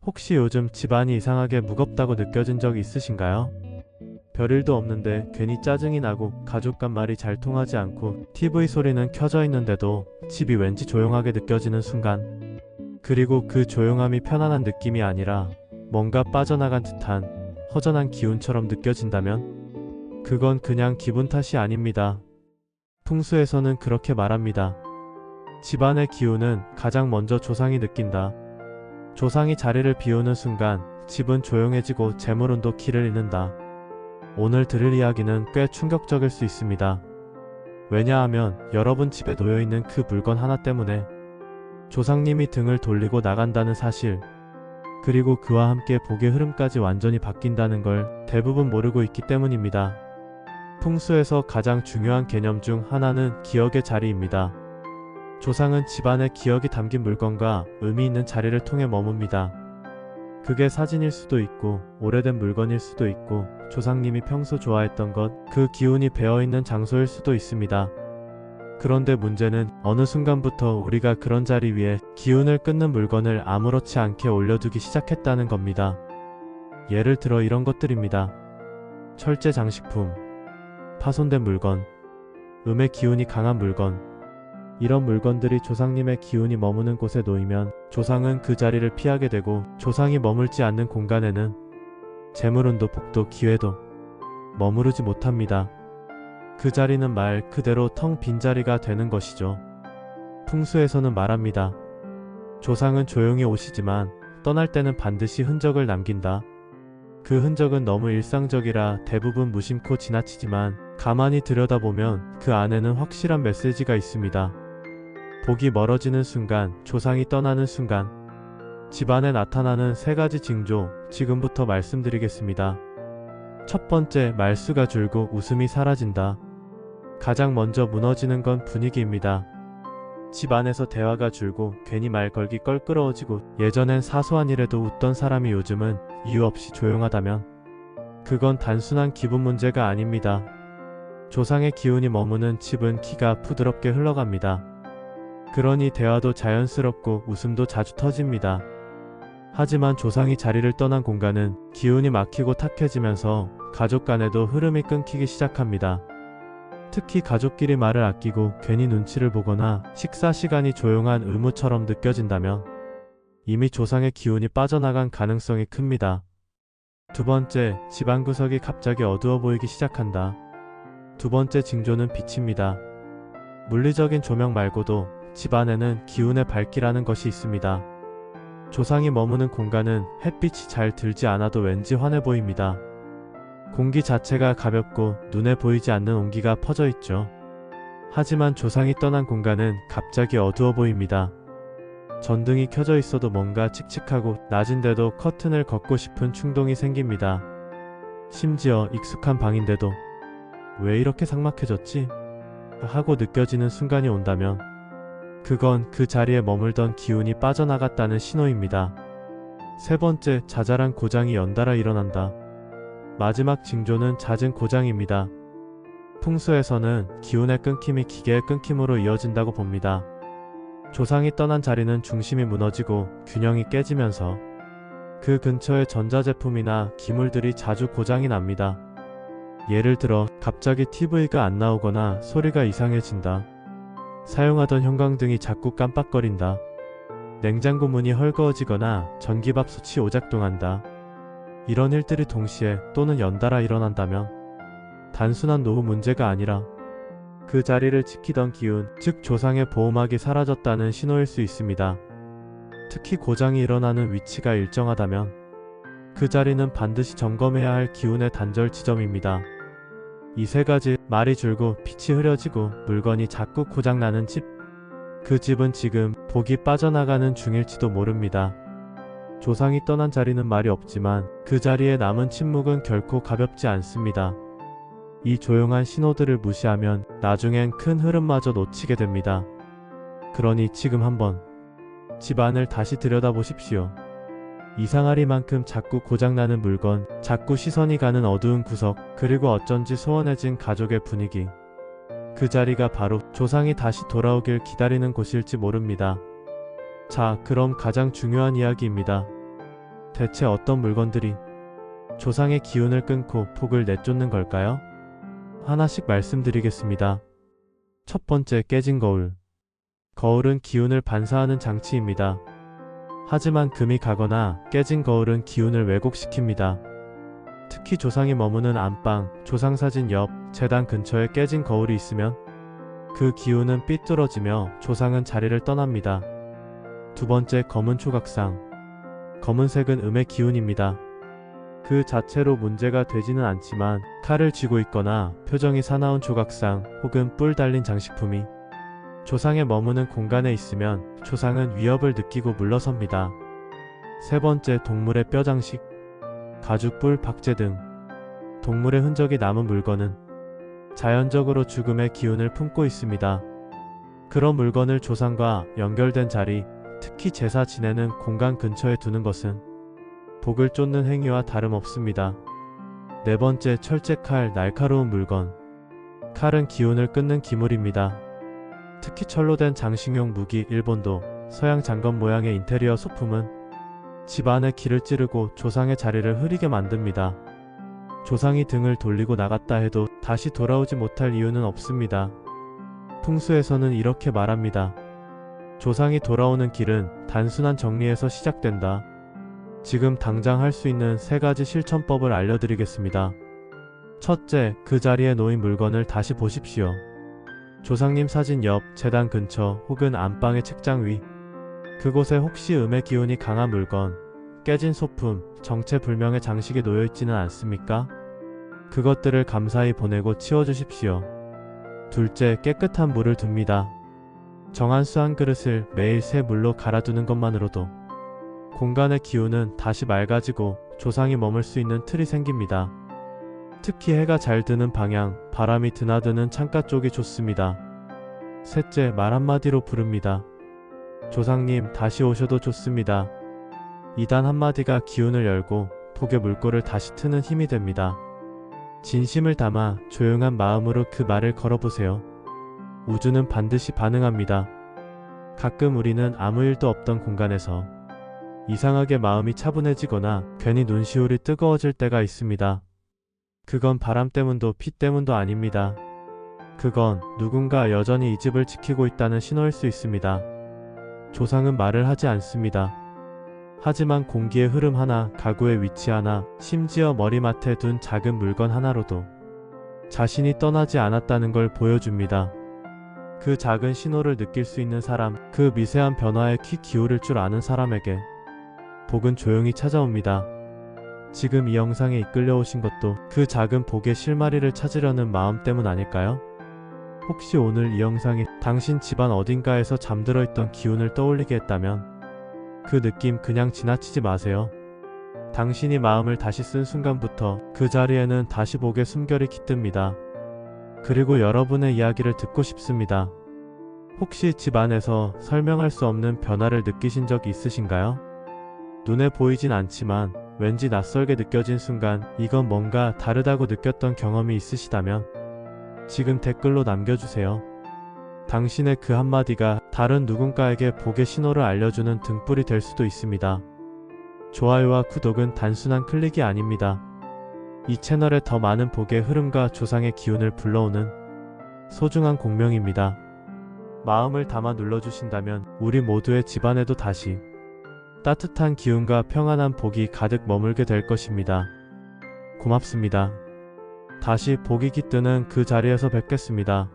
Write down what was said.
혹시 요즘 집안이 이상하게 무겁다고 느껴진 적 있으신가요? 별일도 없는데 괜히 짜증이 나고 가족 간 말이 잘 통하지 않고 TV 소리는 켜져 있는데도 집이 왠지 조용하게 느껴지는 순간, 그리고 그 조용함이 편안한 느낌이 아니라 뭔가 빠져나간 듯한 허전한 기운처럼 느껴진다면 그건 그냥 기분 탓이 아닙니다. 풍수에서는 그렇게 말합니다. 집안의 기운은 가장 먼저 조상이 느낀다. 조상이 자리를 비우는 순간 집은 조용해지고 재물운도 길을 잃는다. 오늘 들을 이야기는 꽤 충격적일 수 있습니다. 왜냐하면 여러분 집에 놓여있는 그 물건 하나 때문에 조상님이 등을 돌리고 나간다는 사실, 그리고 그와 함께 복의 흐름까지 완전히 바뀐다는 걸 대부분 모르고 있기 때문입니다. 풍수에서 가장 중요한 개념 중 하나는 기억의 자리입니다. 조상은 집안의 기억이 담긴 물건과 의미 있는 자리를 통해 머뭅니다. 그게 사진일 수도 있고 오래된 물건일 수도 있고 조상님이 평소 좋아했던 것, 그 기운이 배어있는 장소일 수도 있습니다. 그런데 문제는 어느 순간부터 우리가 그런 자리 위에 기운을 끊는 물건을 아무렇지 않게 올려두기 시작했다는 겁니다. 예를 들어 이런 것들입니다. 철제 장식품, 파손된 물건, 음의 기운이 강한 물건. 이런 물건들이 조상님의 기운이 머무는 곳에 놓이면 조상은 그 자리를 피하게 되고, 조상이 머물지 않는 공간에는 재물운도 복도 기회도 머무르지 못합니다. 그 자리는 말 그대로 텅 빈 자리가 되는 것이죠. 풍수에서는 말합니다. 조상은 조용히 오시지만 떠날 때는 반드시 흔적을 남긴다. 그 흔적은 너무 일상적이라 대부분 무심코 지나치지만 가만히 들여다보면 그 안에는 확실한 메시지가 있습니다. 복이 멀어지는 순간, 조상이 떠나는 순간, 집안에 나타나는 세 가지 징조, 지금부터 말씀드리겠습니다. 첫 번째, 말수가 줄고 웃음이 사라진다. 가장 먼저 무너지는 건 분위기입니다. 집 안에서 대화가 줄고 괜히 말 걸기 껄끄러워지고, 예전엔 사소한 일에도 웃던 사람이 요즘은 이유 없이 조용하다면 그건 단순한 기분 문제가 아닙니다. 조상의 기운이 머무는 집은 기가 부드럽게 흘러갑니다. 그러니 대화도 자연스럽고 웃음도 자주 터집니다. 하지만 조상이 자리를 떠난 공간은 기운이 막히고 탁해지면서 가족 간에도 흐름이 끊기기 시작합니다. 특히 가족끼리 말을 아끼고 괜히 눈치를 보거나 식사 시간이 조용한 의무처럼 느껴진다면 이미 조상의 기운이 빠져나간 가능성이 큽니다. 두 번째, 집안 구석이 갑자기 어두워 보이기 시작한다. 두 번째 징조는 빛입니다. 물리적인 조명 말고도 집안에는 기운의 밝기라는 것이 있습니다. 조상이 머무는 공간은 햇빛이 잘 들지 않아도 왠지 환해 보입니다. 공기 자체가 가볍고 눈에 보이지 않는 온기가 퍼져 있죠. 하지만 조상이 떠난 공간은 갑자기 어두워 보입니다. 전등이 켜져 있어도 뭔가 칙칙하고, 낮인데도 커튼을 걷고 싶은 충동이 생깁니다. 심지어 익숙한 방인데도 왜 이렇게 삭막해졌지? 하고 느껴지는 순간이 온다면 그건 그 자리에 머물던 기운이 빠져나갔다는 신호입니다. 세 번째, 자잘한 고장이 연달아 일어난다. 마지막 징조는 잦은 고장입니다. 풍수에서는 기운의 끊김이 기계의 끊김으로 이어진다고 봅니다. 조상이 떠난 자리는 중심이 무너지고 균형이 깨지면서 그 근처의 전자제품이나 기물들이 자주 고장이 납니다. 예를 들어 갑자기 TV가 안 나오거나 소리가 이상해진다. 사용하던 형광등이 자꾸 깜빡거린다. 냉장고 문이 헐거워지거나 전기밥솥이 오작동한다. 이런 일들이 동시에 또는 연달아 일어난다면 단순한 노후 문제가 아니라 그 자리를 지키던 기운, 즉 조상의 보호막이 사라졌다는 신호일 수 있습니다. 특히 고장이 일어나는 위치가 일정하다면 그 자리는 반드시 점검해야 할 기운의 단절 지점입니다. 이 세 가지, 말이 줄고 빛이 흐려지고 물건이 자꾸 고장나는 집, 그 집은 지금 복이 빠져나가는 중일지도 모릅니다. 조상이 떠난 자리는 말이 없지만 그 자리에 남은 침묵은 결코 가볍지 않습니다. 이 조용한 신호들을 무시하면 나중엔 큰 흐름마저 놓치게 됩니다. 그러니 지금 한번 집안을 다시 들여다보십시오. 이상하리만큼 자꾸 고장나는 물건, 자꾸 시선이 가는 어두운 구석, 그리고 어쩐지 소원해진 가족의 분위기. 그 자리가 바로 조상이 다시 돌아오길 기다리는 곳일지 모릅니다. 자, 그럼 가장 중요한 이야기입니다. 대체 어떤 물건들이 조상의 기운을 끊고 복을 내쫓는 걸까요? 하나씩 말씀드리겠습니다. 첫 번째, 깨진 거울. 거울은 기운을 반사하는 장치입니다. 하지만 금이 가거나 깨진 거울은 기운을 왜곡시킵니다. 특히 조상이 머무는 안방, 조상사진 옆, 제단 근처에 깨진 거울이 있으면 그 기운은 삐뚤어지며 조상은 자리를 떠납니다. 두 번째, 검은 초각상. 검은색은 음의 기운입니다. 그 자체로 문제가 되지는 않지만 칼을 쥐고 있거나 표정이 사나운 조각상 혹은 뿔 달린 장식품이 조상에 머무는 공간에 있으면 조상은 위협을 느끼고 물러섭니다. 세 번째, 동물의 뼈 장식. 가죽, 뿔, 박제 등 동물의 흔적이 남은 물건은 자연적으로 죽음의 기운을 품고 있습니다. 그런 물건을 조상과 연결된 자리, 특히 제사 지내는 공간 근처에 두는 것은 복을 쫓는 행위와 다름없습니다. 네 번째, 철제칼, 날카로운 물건. 칼은 기운을 끊는 기물입니다. 특히 철로 된 장식용 무기, 일본도, 서양 장검 모양의 인테리어 소품은 집안의 길을 찌르고 조상의 자리를 흐리게 만듭니다. 조상이 등을 돌리고 나갔다 해도 다시 돌아오지 못할 이유는 없습니다. 풍수에서는 이렇게 말합니다. 조상이 돌아오는 길은 단순한 정리에서 시작된다. 지금 당장 할 수 있는 3가지 실천법을 알려드리겠습니다. 첫째, 그 자리에 놓인 물건을 다시 보십시오. 조상님 사진 옆, 제단 근처 혹은 안방의 책장 위, 그곳에 혹시 음의 기운이 강한 물건, 깨진 소품, 정체불명의 장식이 놓여있지는 않습니까? 그것들을 감사히 보내고 치워주십시오. 둘째, 깨끗한 물을 둡니다. 정한수 한 그릇을 매일 새 물로 갈아두는 것만으로도 공간의 기운은 다시 맑아지고 조상이 머물 수 있는 틀이 생깁니다. 특히 해가 잘 드는 방향, 바람이 드나드는 창가 쪽이 좋습니다. 셋째, 말 한마디로 부릅니다. 조상님, 다시 오셔도 좋습니다. 이 단 한마디가 기운을 열고 복의 물꼬를 다시 트는 힘이 됩니다. 진심을 담아 조용한 마음으로 그 말을 걸어보세요. 우주는 반드시 반응합니다. 가끔 우리는 아무 일도 없던 공간에서 이상하게 마음이 차분해지거나 괜히 눈시울이 뜨거워질 때가 있습니다. 그건 바람 때문도 피 때문도 아닙니다. 그건 누군가 여전히 이 집을 지키고 있다는 신호일 수 있습니다. 조상은 말을 하지 않습니다. 하지만 공기의 흐름 하나, 가구의 위치 하나, 심지어 머리맡에 둔 작은 물건 하나로도 자신이 떠나지 않았다는 걸 보여줍니다. 그 작은 신호를 느낄 수 있는 사람, 그 미세한 변화에 귀 기울일 줄 아는 사람에게 복은 조용히 찾아옵니다. 지금 이 영상에 이끌려 오신 것도 그 작은 복의 실마리를 찾으려는 마음 때문 아닐까요? 혹시 오늘 이 영상이 당신 집안 어딘가에서 잠들어 있던 기운을 떠올리게 했다면 그 느낌 그냥 지나치지 마세요. 당신이 마음을 다시 쓴 순간부터 그 자리에는 다시 복의 숨결이 깃듭니다. 그리고 여러분의 이야기를 듣고 싶습니다. 혹시 집 안에서 설명할 수 없는 변화를 느끼신 적 있으신가요? 눈에 보이진 않지만 왠지 낯설게 느껴진 순간, 이건 뭔가 다르다고 느꼈던 경험이 있으시다면 지금 댓글로 남겨주세요. 당신의 그 한마디가 다른 누군가에게 복의 신호를 알려주는 등불이 될 수도 있습니다. 좋아요와 구독은 단순한 클릭이 아닙니다. 이 채널에 더 많은 복의 흐름과 조상의 기운을 불러오는 소중한 공명입니다. 마음을 담아 눌러주신다면 우리 모두의 집안에도 다시 따뜻한 기운과 평안한 복이 가득 머물게 될 것입니다. 고맙습니다. 다시 복이 깃드는 그 자리에서 뵙겠습니다.